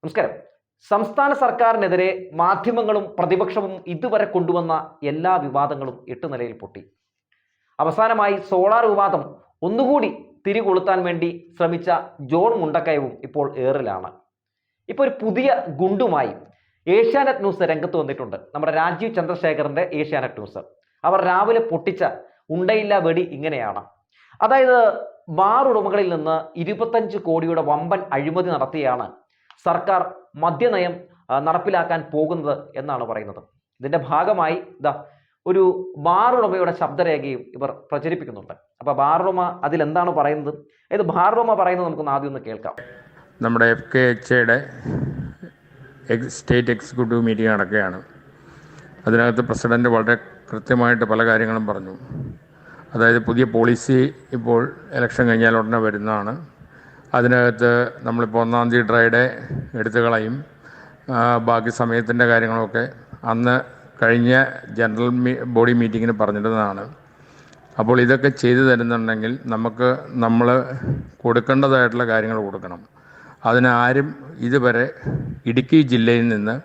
നമസ്കാരം. സംസ്ഥാന സർക്കാരിനെതിരെ മാധ്യമങ്ങളും പ്രതിപക്ഷവും ഇതുവരെ കൊണ്ടുവന്ന എല്ലാ വിവാദങ്ങളും എട്ടുനിലയിൽ പൊട്ടി. അവസാനമായി സോളാർ വിവാദം ഒന്നുകൂടി തിരികൊളുത്താൻ വേണ്ടി ശ്രമിച്ച ജോൺ മുണ്ടക്കയവും ഇപ്പോൾ ഏറിലാണ്. ഇപ്പോൾ ഒരു പുതിയ ഗുണ്ടുമായി ഏഷ്യാനെറ്റ് ന്യൂസ് രംഗത്ത് വന്നിട്ടുണ്ട്. നമ്മുടെ രാജീവ് ചന്ദ്രശേഖറിന്റെ ഏഷ്യാനെറ്റ് ന്യൂസ്. അവർ രാവിലെ പൊട്ടിച്ച ഉണ്ടയില്ല വെടി ഇങ്ങനെയാണ്. അതായത് ബാർ ഉടമകളിൽ നിന്ന് 25 കോടിയുടെ വമ്പൻ അഴിമതി നടത്തിയാണ് സർക്കാർ മദ്യനയം നടപ്പിലാക്കാൻ പോകുന്നത് എന്നാണ് പറയുന്നത്. ഇതിന്റെ ഭാഗമായി ഒരു ബാർ ഉടമയുടെ ശബ്ദരേഖയും ഇവർ പ്രചരിപ്പിക്കുന്നുണ്ട്. അപ്പൊ ബാർ ഉടമ അതിലെന്താണ് പറയുന്നത്, ഇത് ബാർ ഉടമ പറയുന്നത് നമുക്കൊന്ന് ആദ്യം ഒന്ന് കേൾക്കാം. നമ്മുടെ FKHAയുടെ സ്റ്റേറ്റ് എക്സിക്യൂട്ടീവ് മീറ്റിംഗ് നടക്കുകയാണ്. അതിനകത്ത് പ്രസിഡന്റ് വളരെ കൃത്യമായിട്ട് പല കാര്യങ്ങളും പറഞ്ഞു. അതായത് പുതിയ പോളിസി ഇപ്പോൾ ഇലക്ഷൻ കഴിഞ്ഞാൽ ഉടനെ വരുന്നതാണ്. അതിനകത്ത് നമ്മളിപ്പോൾ 1-ാം തീയതി ഡ്രൈഡേ എടുത്തു കളയും. ബാക്കി സമയത്തിൻ്റെ കാര്യങ്ങളൊക്കെ അന്ന് കഴിഞ്ഞ ജനറൽ ബോഡി മീറ്റിങ്ങിന് പറഞ്ഞിരുന്നതാണ്. അപ്പോൾ ഇതൊക്കെ ചെയ്തു തരുന്നുണ്ടെങ്കിൽ നമ്മൾ കൊടുക്കേണ്ടതായിട്ടുള്ള കാര്യങ്ങൾ കൊടുക്കണം. അതിനാരും ഇതുവരെ ഇടുക്കി ജില്ലയിൽ നിന്ന്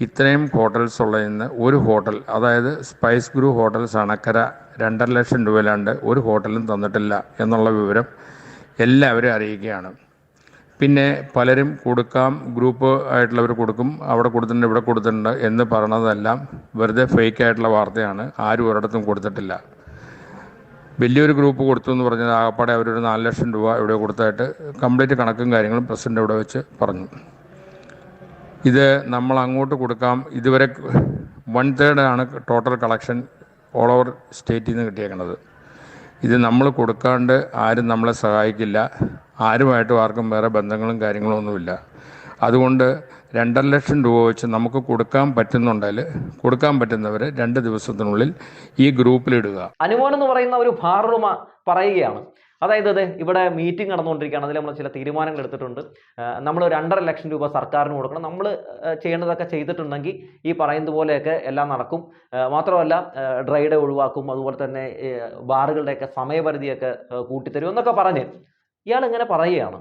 ഇത്രയും ഹോട്ടൽസ് ഉള്ളതിൽ നിന്ന് ഒരു ഹോട്ടൽ, അതായത് സ്പൈസ് ഗ്രൂ ഹോട്ടൽസ് അണക്കര 2.5 ലക്ഷം രൂപയിലാണ്ട് ഒരു ഹോട്ടലും തന്നിട്ടില്ല എന്നുള്ള വിവരം എല്ലാവരും അറിയിക്കുകയാണ്. പിന്നെ പലരും കൊടുക്കാം, ഗ്രൂപ്പ് ആയിട്ടുള്ളവർ കൊടുക്കും, അവിടെ കൊടുത്തിട്ടുണ്ട് ഇവിടെ കൊടുത്തിട്ടുണ്ട് എന്ന് പറയണതെല്ലാം വെറുതെ ഫേക്കായിട്ടുള്ള വാർത്തയാണ്. ആരും ഒരിടത്തും കൊടുത്തിട്ടില്ല. വലിയൊരു ഗ്രൂപ്പ് കൊടുത്തു എന്ന് പറഞ്ഞത് ആകപ്പാടെ അവരൊരു 4 ലക്ഷം രൂപ ഇവിടെ കൊടുത്തായിട്ട് കംപ്ലീറ്റ് കണക്കും കാര്യങ്ങളും പ്രസിഡന്റ് ഇവിടെ വെച്ച് പറഞ്ഞു. ഇത് നമ്മൾ അങ്ങോട്ട് കൊടുക്കാം. ഇതുവരെ 1/3 ആണ് ടോട്ടൽ കളക്ഷൻ ഓൾ ഓവർ സ്റ്റേറ്റിൽ നിന്ന് കിട്ടിയേക്കുന്നത്. ഇത് നമ്മൾ കൊടുക്കാണ്ട് ആരും നമ്മളെ സഹായിക്കില്ല. ആരുമായിട്ടും ആർക്കും വേറെ ബന്ധങ്ങളും കാര്യങ്ങളും ഒന്നുമില്ല. അതുകൊണ്ട് 2.5 ലക്ഷം രൂപ വെച്ച് നമുക്ക് കൊടുക്കാൻ പറ്റുന്നുണ്ടെങ്കിൽ കൊടുക്കാൻ പറ്റുന്നവർ 2 ദിവസത്തിനുള്ളിൽ ഈ ഗ്രൂപ്പിലിടുക. അനുമോൻ എന്ന് പറയുന്ന ഒരു ഭാറുമ പറയുകയാണ്. അതായത് ഇവിടെ മീറ്റിംഗ് നടന്നുകൊണ്ടിരിക്കുകയാണ്. അതിൽ നമ്മൾ ചില തീരുമാനങ്ങൾ എടുത്തിട്ടുണ്ട്. നമ്മൾ 2.5 ലക്ഷം രൂപ സർക്കാരിന് കൊടുക്കണം. നമ്മൾ ചെയ്യേണ്ടതൊക്കെ ചെയ്തിട്ടുണ്ടെങ്കിൽ ഈ പറയുന്നത് പോലെയൊക്കെ എല്ലാം നടക്കും. മാത്രമല്ല ഡ്രൈഡേ ഒഴിവാക്കും, അതുപോലെ തന്നെ ബാറുകളുടെയൊക്കെ സമയപരിധിയൊക്കെ കൂട്ടിത്തരും എന്നൊക്കെ പറഞ്ഞ് ഇയാൾ ഇങ്ങനെ പറയുകയാണ്.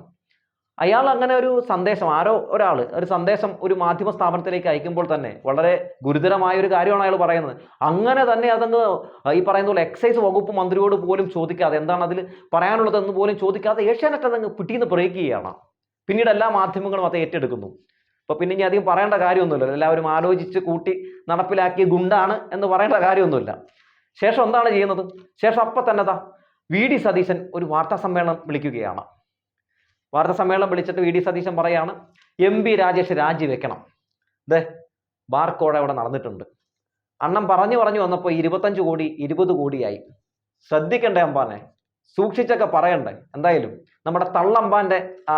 അയാൾ അങ്ങനെ ഒരു സന്ദേശം ഒരാൾ ഒരു സന്ദേശം ഒരു മാധ്യമ സ്ഥാപനത്തിലേക്ക് അയക്കുമ്പോൾ തന്നെ വളരെ ഗുരുതരമായ ഒരു കാര്യമാണ് അയാൾ പറയുന്നത്. അങ്ങനെ തന്നെ അതങ്ങ് ഈ പറയുന്ന പോലെ എക്സൈസ് വകുപ്പ് മന്ത്രിയോട് പോലും ചോദിക്കാതെ, എന്താണ് അതിൽ പറയാനുള്ളതെന്ന് പോലും ചോദിക്കാതെ ഏഷ്യാനെറ്റ് അതങ്ങ് പിറ്റീന്ന് ബ്രേക്ക് ചെയ്യുകയാണ്. പിന്നീട് എല്ലാ മാധ്യമങ്ങളും അത് ഏറ്റെടുക്കുന്നു. അപ്പൊ പിന്നെ ഇനി അധികം പറയേണ്ട കാര്യമൊന്നുമില്ല. എല്ലാവരും ആലോചിച്ച് കൂട്ടി നടപ്പിലാക്കിയ ഗുണ്ടാണ് എന്ന് പറയേണ്ട കാര്യമൊന്നുമില്ല. ശേഷം എന്താണ് ചെയ്യുന്നത്? ശേഷം അപ്പം തന്നെ VD സതീശൻ ഒരു വാർത്താ സമ്മേളനം വിളിക്കുകയാണ്. വാർത്താ സമ്മേളനം വിളിച്ചിട്ട് VD സതീശൻ പറയാണ്, MP രാജേഷ് രാജിവെക്കണം. ബാർക്കോട ഇവിടെ നടന്നിട്ടുണ്ട്. അണ്ണം പറഞ്ഞു വന്നപ്പോൾ 25 കോടി 20 കോടിയായി. ശ്രദ്ധിക്കണ്ടേ അമ്പാനെ, സൂക്ഷിച്ചൊക്കെ പറയണ്ടേ. എന്തായാലും നമ്മുടെ തള്ളമ്പാന്റെ ആ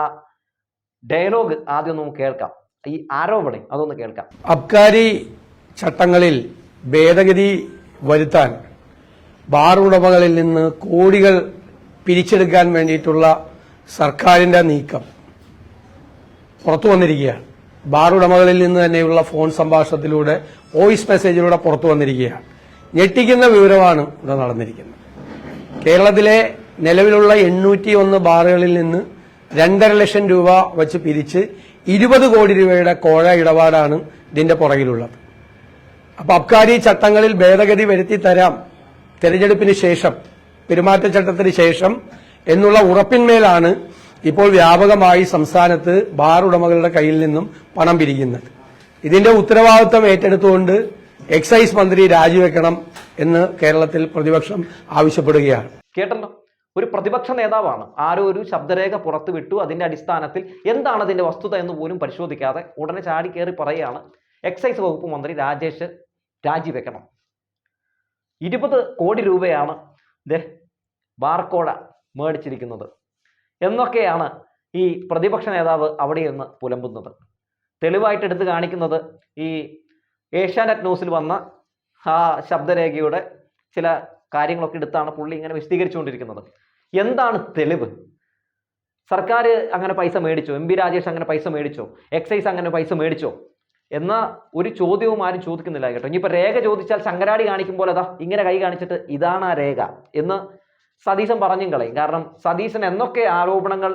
ഡയലോഗ് ആദ്യം ഒന്ന് കേൾക്കാം. ഈ ആരോപണം അതൊന്ന് കേൾക്കാം. അബ്കാരി ചട്ടങ്ങളിൽ ഭേദഗതി വരുത്താൻ ബാർ ഉടമകളിൽ നിന്ന് കോടികൾ പിരിച്ചെടുക്കാൻ വേണ്ടിയിട്ടുള്ള സർക്കാരിന്റെ നീക്കം പുറത്തു വന്നിരിക്കുകയാണ്. ബാർ ഉടമകളിൽ നിന്ന് തന്നെയുള്ള ഫോൺ സംഭാഷണത്തിലൂടെ, വോയിസ് മെസ്സേജിലൂടെ പുറത്തു വന്നിരിക്കുകയാണ്. ഞെട്ടിക്കുന്ന വിവരമാണ് ഇവിടെ നടന്നിരിക്കുന്നത്. കേരളത്തിലെ നിലവിലുള്ള 801 ബാറുകളിൽ നിന്ന് 2.5 ലക്ഷം രൂപ വച്ച് പിരിച്ച് 20 കോടി രൂപയുടെ കോഴ ഇടപാടാണ് ഇതിന്റെ പുറകിലുള്ളത്. അപ്പൊ അബ്കാരി ചട്ടങ്ങളിൽ ഭേദഗതി വരുത്തി തരാം തെരഞ്ഞെടുപ്പിന് ശേഷം, പെരുമാറ്റച്ചട്ടത്തിന് ശേഷം എന്നുള്ള ഉറപ്പിന്മേലാണ് ഇപ്പോൾ വ്യാപകമായി സംസ്ഥാനത്ത് ബാർ ഉടമകളുടെ കയ്യിൽ നിന്നും പണം പിരിക്കുന്നത്. ഇതിന്റെ ഉത്തരവാദിത്വം ഏറ്റെടുത്തുകൊണ്ട് എക്സൈസ് മന്ത്രി രാജിവെക്കണം എന്ന് കേരളത്തിൽ പ്രതിപക്ഷം ആവശ്യപ്പെടുകയാണ്. കേട്ടല്ലോ, ഒരു പ്രതിപക്ഷ നേതാവാണ്. ആരോ ഒരു ശബ്ദരേഖ പുറത്തു വിട്ടു. അതിന്റെ അടിസ്ഥാനത്തിൽ എന്താണ് അതിന്റെ വസ്തുത എന്ന് പോലും പരിശോധിക്കാതെ ഉടനെ ചാടി കയറി പറയുകയാണ് എക്സൈസ് വകുപ്പ് മന്ത്രി രാജേഷ് രാജിവെക്കണം. 20 കോടി രൂപയാണ് ബാർക്കോട മേടിച്ചിരിക്കുന്നത് എന്നൊക്കെയാണ് ഈ പ്രതിപക്ഷ നേതാവ് അവിടെ നിന്ന് പുലമ്പുന്നത്. തെളിവായിട്ട് എടുത്ത് കാണിക്കുന്നത് ഈ ഏഷ്യാനെറ്റ് ന്യൂസിൽ വന്ന ആ ശബ്ദരേഖയുടെ ചില കാര്യങ്ങളൊക്കെ എടുത്താണ് പുള്ളി ഇങ്ങനെ വിശദീകരിച്ചുകൊണ്ടിരിക്കുന്നത്. എന്താണ് തെളിവ്? സർക്കാർ അങ്ങനെ പൈസ മേടിച്ചോ? MP രാജേഷ് അങ്ങനെ പൈസ മേടിച്ചോ? എക്സൈസ് അങ്ങനെ പൈസ മേടിച്ചോ എന്ന ഒരു ചോദ്യവും ആരും ചോദിക്കുന്നില്ല കേട്ടോ. ഇനിയിപ്പോൾ രേഖ ചോദിച്ചാൽ ശങ്കരാടി കാണിക്കുമ്പോൾ ഇങ്ങനെ കൈ കാണിച്ചിട്ട് ഇതാണ് ആ രേഖ എന്ന് സതീശൻ പറഞ്ഞും കളയും. കാരണം സതീശൻ എന്നൊക്കെ ആരോപണങ്ങൾ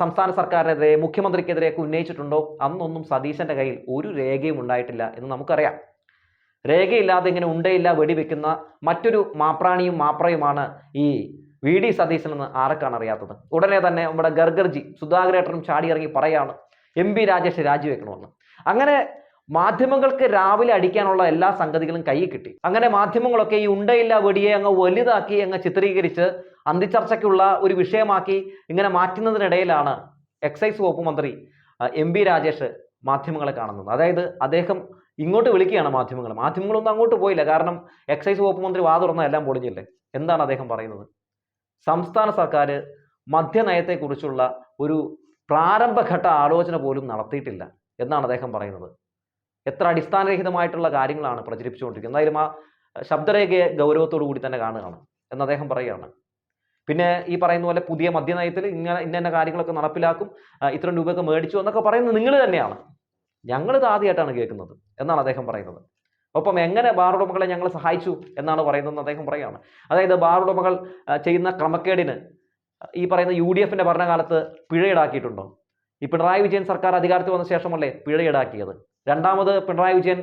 സംസ്ഥാന സർക്കാരിനെതിരെ മുഖ്യമന്ത്രിക്കെതിരെയൊക്കെ ഉന്നയിച്ചിട്ടുണ്ടോ അന്നൊന്നും സതീശന്റെ കയ്യിൽ ഒരു രേഖയും ഉണ്ടായിട്ടില്ല എന്ന് നമുക്കറിയാം. രേഖയില്ലാതെ ഇങ്ങനെ ഉണ്ടയില്ല വെടിവെക്കുന്ന മറ്റൊരു മാപ്രാണിയും മാപ്രയുമാണ് ഈ VD സതീശൻ എന്ന് ആർക്കാണ് അറിയാത്തത്. ഉടനെ തന്നെ നമ്മുടെ ഗർഗർജി സുധാകരേട്ടനും ചാടി ഇറങ്ങി പറയാണ് MP രാജേഷ് രാജിവെക്കണമെന്ന്. അങ്ങനെ മാധ്യമങ്ങൾക്ക് രാവിലെ അടിക്കാനുള്ള എല്ലാ സംഗതികളും കയ്യിൽ കിട്ടി. അങ്ങനെ മാധ്യമങ്ങളൊക്കെ ഈ ഉണ്ടയില്ല വെടിയെ അങ്ങ് വലുതാക്കി അങ്ങ് ചിത്രീകരിച്ച് അന്തിച്ചർച്ചയ്ക്കുള്ള ഒരു വിഷയമാക്കി ഇങ്ങനെ മാറ്റുന്നതിനിടയിലാണ് എക്സൈസ് വകുപ്പ് മന്ത്രി MP രാജേഷ് മാധ്യമങ്ങളെ കാണുന്നത്. അതായത് അദ്ദേഹം ഇങ്ങോട്ട് വിളിക്കുകയാണ് മാധ്യമങ്ങളൊന്നും അങ്ങോട്ട് പോയില്ല. കാരണം എക്സൈസ് വകുപ്പ് മന്ത്രി വാ തുറന്ന എല്ലാം പൊളിഞ്ഞില്ലേ. എന്താണ് അദ്ദേഹം പറയുന്നത്? സംസ്ഥാന സർക്കാർ മദ്യനയത്തെക്കുറിച്ചുള്ള ഒരു പ്രാരംഭഘട്ട ആലോചന പോലും നടത്തിയിട്ടില്ല എന്നാണ് അദ്ദേഹം പറയുന്നത്. എത്ര അടിസ്ഥാനരഹിതമായിട്ടുള്ള കാര്യങ്ങളാണ് പ്രചരിപ്പിച്ചുകൊണ്ടിരിക്കുന്നത്. എന്തായാലും ആ ശബ്ദരേഖയെ ഗൗരവത്തോടു കൂടി തന്നെ കാണുകയാണ് എന്ന് അദ്ദേഹം പറയുകയാണ്. പിന്നെ ഈ പറയുന്ന പോലെ പുതിയ മദ്യനയത്തിൽ ഇന്ന കാര്യങ്ങളൊക്കെ നടപ്പിലാക്കും, ഇത്രയും രൂപയൊക്കെ മേടിച്ചു എന്നൊക്കെ പറയുന്നത് നിങ്ങൾ തന്നെയാണ്, ഞങ്ങളിത് ആദ്യമായിട്ടാണ് കേൾക്കുന്നത് എന്നാണ് അദ്ദേഹം പറയുന്നത്. ഒപ്പം എങ്ങനെ ബാർ ഉടമകളെ ഞങ്ങൾ സഹായിച്ചു എന്നാണ് പറയുന്നതെന്ന് അദ്ദേഹം പറയുകയാണ്. അതായത് ബാർ ഉടമകൾ ചെയ്യുന്ന ക്രമക്കേടിന് ഈ പറയുന്ന UDFന്റെ ഭരണകാലത്ത് പിഴ ഈടാക്കിയിട്ടുണ്ടോ? ഈ പിണറായി വിജയൻ സർക്കാർ അധികാരത്തിൽ വന്ന ശേഷമല്ലേ പിഴ ഈടാക്കിയത്? രണ്ടാമത് പിണറായി വിജയൻ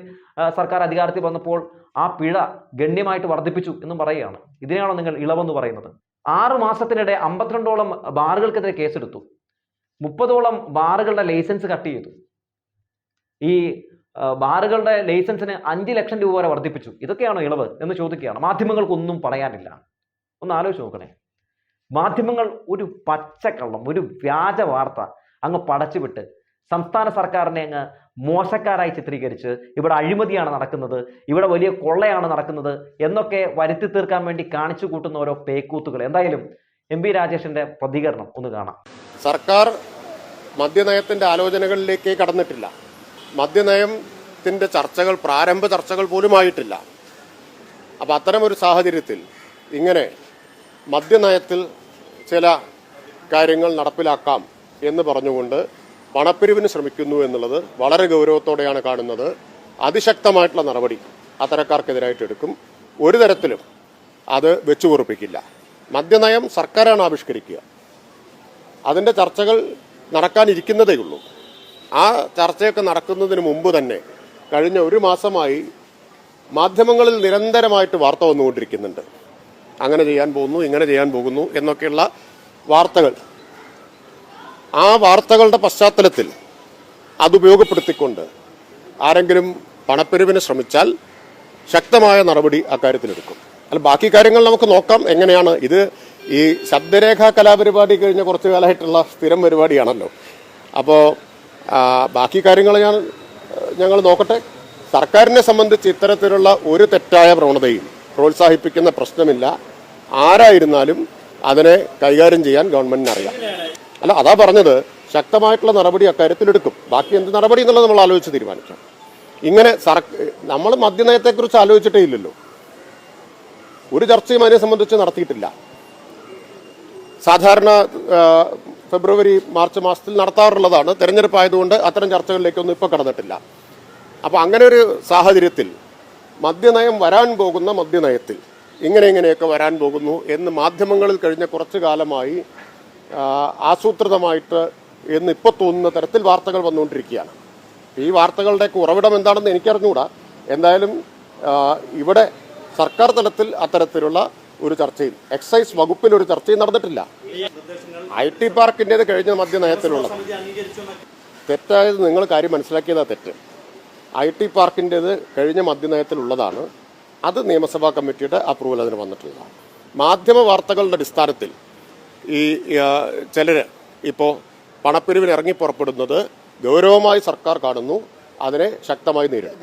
സർക്കാർ അധികാരത്തിൽ വന്നപ്പോൾ ആ പിഴ ഗണ്യമായിട്ട് വർദ്ധിപ്പിച്ചു എന്നും പറയുകയാണ്. ഇതിനെയാണോ നിങ്ങൾ ഇളവെന്ന് പറയുന്നത്? 6 മാസത്തിനിടെ 52ഓളം ബാറുകൾക്കെതിരെ കേസെടുത്തു, 30ഓളം ബാറുകളുടെ ലൈസൻസ് കട്ട് ചെയ്തു, ഈ ബാറുകളുടെ ലൈസൻസിന് 5 ലക്ഷം രൂപ വരെ വർദ്ധിപ്പിച്ചു. ഇതൊക്കെയാണോ ഇളവ് എന്ന് ചോദിക്കുകയാണ്. മാധ്യമങ്ങൾക്കൊന്നും പറയാനില്ല. ഒന്ന് ആലോചിച്ച് നോക്കണേ. മാധ്യമങ്ങൾ ഒരു പച്ചക്കള്ളം, ഒരു വ്യാജ വാർത്ത അങ്ങ് പടച്ചുവിട്ട് സംസ്ഥാന സർക്കാരിനെ അങ്ങ് മോശക്കാരായി ചിത്രീകരിച്ച് ഇവിടെ അഴിമതിയാണ് നടക്കുന്നത്, ഇവിടെ വലിയ കൊള്ളയാണ് നടക്കുന്നത് എന്നൊക്കെ വരുത്തി തീർക്കാൻ വേണ്ടി കാണിച്ചു കൂട്ടുന്ന ഓരോ പേക്കൂത്തുകൾ. എന്തായാലും MP രാജേഷിന്റെ പ്രതികരണം ഒന്ന് കാണാം. സർക്കാർ മദ്യനയത്തിന്റെ ആലോചനകളിലേക്ക് കടന്നിട്ടില്ല. മദ്യനയത്തിന്റെ ചർച്ചകൾ, പ്രാരംഭ ചർച്ചകൾ പോലും ആയിട്ടില്ല. അപ്പം അത്തരമൊരു സാഹചര്യത്തിൽ ഇങ്ങനെ മദ്യനയത്തിൽ ചില കാര്യങ്ങൾ നടപ്പിലാക്കാം എന്ന് പറഞ്ഞുകൊണ്ട് പണപ്പിരിവിന് ശ്രമിക്കുന്നു എന്നുള്ളത് വളരെ ഗൗരവത്തോടെയാണ് കാണുന്നത്. അതിശക്തമായിട്ടുള്ള നടപടി അത്തരക്കാർക്കെതിരായിട്ട് എടുക്കും. ഒരു തരത്തിലും അത് വെച്ചുപൊറുപ്പിക്കില്ല. മദ്യനയം സർക്കാരാണ് ആവിഷ്കരിക്കുക. അതിൻ്റെ ചർച്ചകൾ നടക്കാനിരിക്കുന്നതേ ഉള്ളൂ. ആ ചർച്ചയൊക്കെ നടക്കുന്നതിന് മുമ്പ് തന്നെ കഴിഞ്ഞ 1 മാസമായി മാധ്യമങ്ങളിൽ നിരന്തരമായിട്ട് വാർത്ത വന്നുകൊണ്ടിരിക്കുന്നുണ്ട്. അങ്ങനെ ചെയ്യാൻ പോകുന്നു, ഇങ്ങനെ ചെയ്യാൻ പോകുന്നു എന്നൊക്കെയുള്ള വാർത്തകൾ. ആ വാർത്തകളുടെ പശ്ചാത്തലത്തിൽ അതുപയോഗപ്പെടുത്തിക്കൊണ്ട് ആരെങ്കിലും പണപ്പിരിവിന് ശ്രമിച്ചാൽ ശക്തമായ നടപടി അക്കാര്യത്തിലെടുക്കും. അല്ല, ബാക്കി കാര്യങ്ങൾ നമുക്ക് നോക്കാം എങ്ങനെയാണ്. ഇത് ഈ ശബ്ദരേഖാ കലാപരിപാടി കഴിഞ്ഞ കുറച്ചു കാലമായിട്ടുള്ള സ്ഥിരം പരിപാടിയാണല്ലോ. അപ്പോൾ ബാക്കി കാര്യങ്ങൾ ഞങ്ങൾ നോക്കട്ടെ. സർക്കാരിനെ സംബന്ധിച്ച് ഇത്തരത്തിലുള്ള ഒരു തെറ്റായ പ്രവണതയും പ്രോത്സാഹിപ്പിക്കുന്ന പ്രശ്നമില്ല. ആരായിരുന്നാലും അതിനെ കൈകാര്യം ചെയ്യാൻ ഗവൺമെന്റിന് അറിയാം. അല്ല, അതാ പറഞ്ഞത്, ശക്തമായിട്ടുള്ള നടപടി അക്കാര്യത്തിലെടുക്കും. ബാക്കി എന്ത് നടപടി എന്നുള്ളത് നമ്മൾ ആലോചിച്ച് തീരുമാനിക്കാം. ഇങ്ങനെ നമ്മൾ മദ്യനയത്തെക്കുറിച്ച് ആലോചിച്ചിട്ടേ ഇല്ലല്ലോ. ഒരു ചർച്ചയും അതിനെ സംബന്ധിച്ച് നടത്തിയിട്ടില്ല. സാധാരണ ഫെബ്രുവരി മാർച്ച് മാസത്തിൽ നടത്താറുള്ളതാണ്. തെരഞ്ഞെടുപ്പ് ആയതുകൊണ്ട് അത്തരം ചർച്ചകളിലേക്കൊന്നും ഇപ്പോൾ കടന്നിട്ടില്ല. അപ്പോൾ അങ്ങനെ ഒരു സാഹചര്യത്തിൽ മദ്യനയം വരാൻ പോകുന്ന മദ്യനയത്തിൽ ഇങ്ങനെയൊക്കെ വരാൻ പോകുന്നു എന്ന് മാധ്യമങ്ങളിൽ കഴിഞ്ഞ കുറച്ചു കാലമായി ആസൂത്രിതമായിട്ട് എന്ന് ഇപ്പോൾ തോന്നുന്ന തരത്തിൽ വാർത്തകൾ വന്നുകൊണ്ടിരിക്കുകയാണ്. ഈ വാർത്തകളുടെയൊക്കെ ഉറവിടം എന്താണെന്ന് എനിക്കറിഞ്ഞുകൂടാ. എന്തായാലും ഇവിടെ സർക്കാർ തലത്തിൽ അത്തരത്തിലുള്ള ഒരു ചർച്ചയും എക്സൈസ് വകുപ്പിൽ ഒരു ചർച്ചയും നടന്നിട്ടില്ല. IT പാർക്കിൻ്റേത് കഴിഞ്ഞ മദ്യനയത്തിലുള്ളത് തെറ്റായത് നിങ്ങൾ കാര്യം മനസ്സിലാക്കിയതാ തെറ്റ്. IT പാർക്കിൻ്റേത് കഴിഞ്ഞ മദ്യനയത്തിലുള്ളതാണ്. അത് നിയമസഭാ കമ്മിറ്റിയുടെ അപ്രൂവൽ അതിന് വന്നിട്ടുള്ളതാണ്. മാധ്യമ വാർത്തകളുടെ അടിസ്ഥാനത്തിൽ ഈ ചിലർ ഇപ്പോൾ പണപ്പിരിവിന് ഇറങ്ങി പുറപ്പെടുന്നത് ഗൗരവമായി സർക്കാർ കാണുന്നു. അതിനെ ശക്തമായി നേരിടും.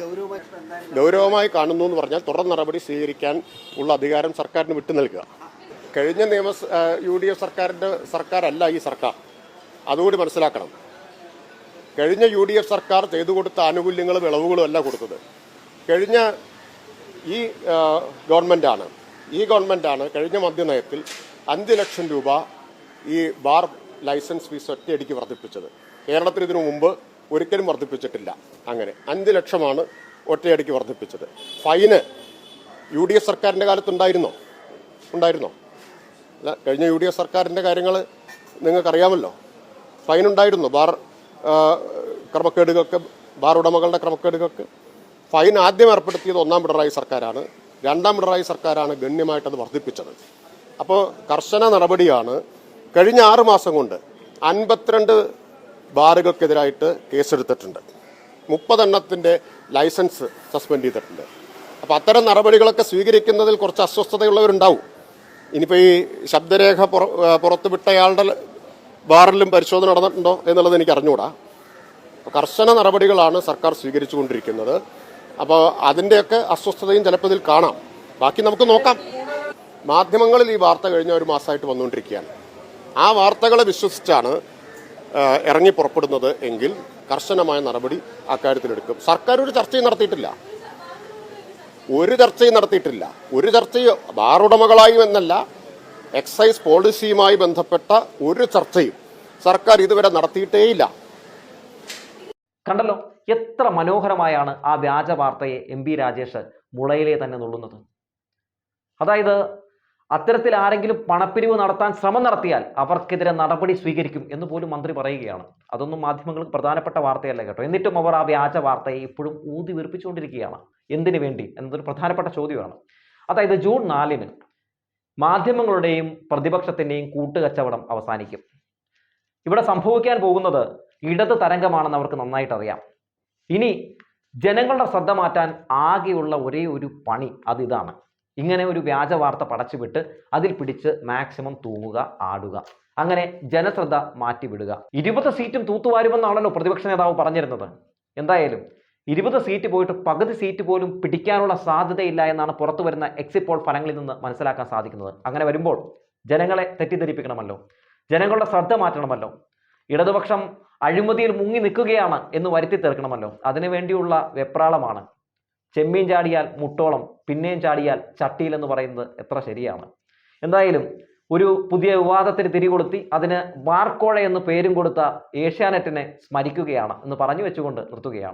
ഗൗരവമായി കാണുന്നു എന്ന് പറഞ്ഞാൽ തുടർ നടപടി സ്വീകരിക്കാൻ ഉള്ള അധികാരം സർക്കാരിന് വിട്ടു നൽകുക. കഴിഞ്ഞ UDF സർക്കാരല്ല ഈ സർക്കാർ. അതുകൂടി മനസ്സിലാക്കണം. കഴിഞ്ഞ UDF സർക്കാർ ചെയ്തു കൊടുത്ത ആനുകൂല്യങ്ങളും ഇളവുകളും അല്ല കൊടുത്തത്. കഴിഞ്ഞ ഈ ഗവൺമെൻറ്റാണ് കഴിഞ്ഞ മദ്യനയത്തിൽ 5 ലക്ഷം രൂപ ഈ ബാർ ലൈസൻസ് ഫീസ് ഒറ്റയടിക്ക് വർദ്ധിപ്പിച്ചത്. കേരളത്തിൽ ഇതിനു മുമ്പ് ഒരിക്കലും വർദ്ധിപ്പിച്ചിട്ടില്ല. അങ്ങനെ 5 ലക്ഷമാണ് ഒറ്റയടിക്ക് വർദ്ധിപ്പിച്ചത്. ഫൈന് UDF സർക്കാരിൻ്റെ കാലത്ത് ഉണ്ടായിരുന്നോ? അല്ല, കഴിഞ്ഞ UDF സർക്കാരിൻ്റെ കാര്യങ്ങൾ നിങ്ങൾക്കറിയാമല്ലോ. ഫൈൻ ഉണ്ടായിരുന്നു ക്രമക്കേടുകൾക്ക്, ബാർ ഉടമകളുടെ ക്രമക്കേടുകൾക്ക്. ഫൈൻ ആദ്യം ഏർപ്പെടുത്തിയത് 1-ാം പിണറായി സർക്കാരാണ്. 2-ാം പിണറായി സർക്കാരാണ് ഗണ്യമായിട്ടത് വർദ്ധിപ്പിച്ചത്. അപ്പോൾ കർശന നടപടിയാണ്. കഴിഞ്ഞ 6 മാസം കൊണ്ട് 52 ബാറുകൾക്കെതിരായിട്ട് കേസെടുത്തിട്ടുണ്ട്. 30 എണ്ണത്തിൻ്റെ ലൈസൻസ് സസ്പെൻഡ് ചെയ്തിട്ടുണ്ട്. അപ്പോൾ അത്തരം നടപടികളൊക്കെ സ്വീകരിക്കുന്നതിൽ കുറച്ച് അസ്വസ്ഥതയുള്ളവരുണ്ടാവും. ഇനിയിപ്പോൾ ഈ ശബ്ദരേഖ പുറത്തുവിട്ടയാളുടെ ബാറിലും പരിശോധന നടന്നിട്ടുണ്ടോ എന്നുള്ളത് എനിക്ക് അറിഞ്ഞുകൂടാ. കർശന നടപടികളാണ് സർക്കാർ സ്വീകരിച്ചുകൊണ്ടിരിക്കുന്നത്. അപ്പോൾ അതിൻ്റെയൊക്കെ അസ്വസ്ഥതയും ചിലപ്പോൾ ഇതിൽ കാണാം. ബാക്കി നമുക്ക് നോക്കാം. മാധ്യമങ്ങളിൽ ഈ വാർത്ത കഴിഞ്ഞ 1 മാസമായിട്ട് വന്നുകൊണ്ടിരിക്കുകയാണ്. ആ വാർത്തകളെ വിശ്വസിച്ചാണ് ഇറങ്ങി പുറപ്പെടുന്നത് എങ്കിൽ കർശനമായ നടപടി അക്കാര്യത്തിലെടുക്കും. സർക്കാർ ഒരു ചർച്ചയും നടത്തിയിട്ടില്ല. ഒരു ചർച്ചയും ബാർ ഉടമകളായും എന്നല്ല, എക്സൈസ് പോളിസിയുമായി ബന്ധപ്പെട്ട ഒരു ചർച്ചയും സർക്കാർ ഇതുവരെ നടത്തിയിട്ടേയില്ല. കണ്ടല്ലോ എത്ര മനോഹരമായാണ് ആ വ്യാജ വാർത്തയെ MP രാജേഷ് മുളയിലെ തന്നെ നുള്ളുന്നത്. അതായത് അത്തരത്തിൽ ആരെങ്കിലും പണപ്പിരിവ് നടത്താൻ ശ്രമം നടത്തിയാൽ അവർക്കെതിരെ നടപടി സ്വീകരിക്കും എന്ന് പോലും മന്ത്രി പറയുകയാണ്. അതൊന്നും മാധ്യമങ്ങൾക്ക് പ്രധാനപ്പെട്ട വാർത്തയല്ല കേട്ടോ. എന്നിട്ടും അവർ ആ വ്യാജ വാർത്തയെ ഇപ്പോഴും ഊതി വീർപ്പിച്ചുകൊണ്ടിരിക്കുകയാണ്. എന്തിനു വേണ്ടി എന്നതൊരു പ്രധാനപ്പെട്ട ചോദ്യമാണ്. അതായത് ജൂൺ 4-ന് മാധ്യമങ്ങളുടെയും പ്രതിപക്ഷത്തിൻ്റെയും കൂട്ടുകച്ചവടം അവസാനിക്കും. ഇവിടെ സംഭവിക്കാൻ പോകുന്നത് ഇടത് തരംഗമാണെന്ന് അവർക്ക് നന്നായിട്ട് അറിയാം. ഇനി ജനങ്ങളുടെ ശ്രദ്ധ മാറ്റാൻ ആകെയുള്ള ഒരേ ഒരു പണി അതിതാണ്. ഇങ്ങനെ ഒരു വ്യാജ വാർത്ത പടച്ചുവിട്ട് അതിൽ പിടിച്ച് മാക്സിമം തൂങ്ങുക, ആടുക, അങ്ങനെ ജനശ്രദ്ധ മാറ്റിവിടുക. 20 സീറ്റും തൂത്തുവാരുമെന്നാണല്ലോ പ്രതിപക്ഷ നേതാവ് പറഞ്ഞിരുന്നത്. എന്തായാലും 20 സീറ്റ് പോയിട്ട് പകുതി സീറ്റ് പോലും പിടിക്കാനുള്ള സാധ്യതയില്ല എന്നാണ് പുറത്തു വരുന്ന എക്സിറ്റ് പോൾ ഫലങ്ങളിൽ നിന്ന് മനസ്സിലാക്കാൻ സാധിക്കുന്നത്. അങ്ങനെ വരുമ്പോൾ ജനങ്ങളെ തെറ്റിദ്ധരിപ്പിക്കണമല്ലോ, ജനങ്ങളുടെ ശ്രദ്ധ മാറ്റണമല്ലോ, ഇടതുപക്ഷം അഴിമതിയിൽ മുങ്ങി നിൽക്കുകയാണ് എന്ന് വരുത്തി തീർക്കണമല്ലോ. അതിനുവേണ്ടിയുള്ള വെപ്രാളമാണ്. ചെമ്മീൻ ചാടിയാൽ മുട്ടോളം, പിന്നെയും ചാടിയാൽ ചട്ടിയിൽ എന്ന് പറയുന്നത് എത്ര ശരിയാണ്. എന്തായാലും ഒരു പുതിയ വിവാദത്തിന് തിരികൊളുത്തി അതിന് ബാർക്കോഴ എന്ന് പേരും കൊടുത്ത ഏഷ്യാനെറ്റിനെ സ്മരിക്കുകയാണ് എന്ന് പറഞ്ഞു വെച്ചുകൊണ്ട് നിർത്തുകയാണ്.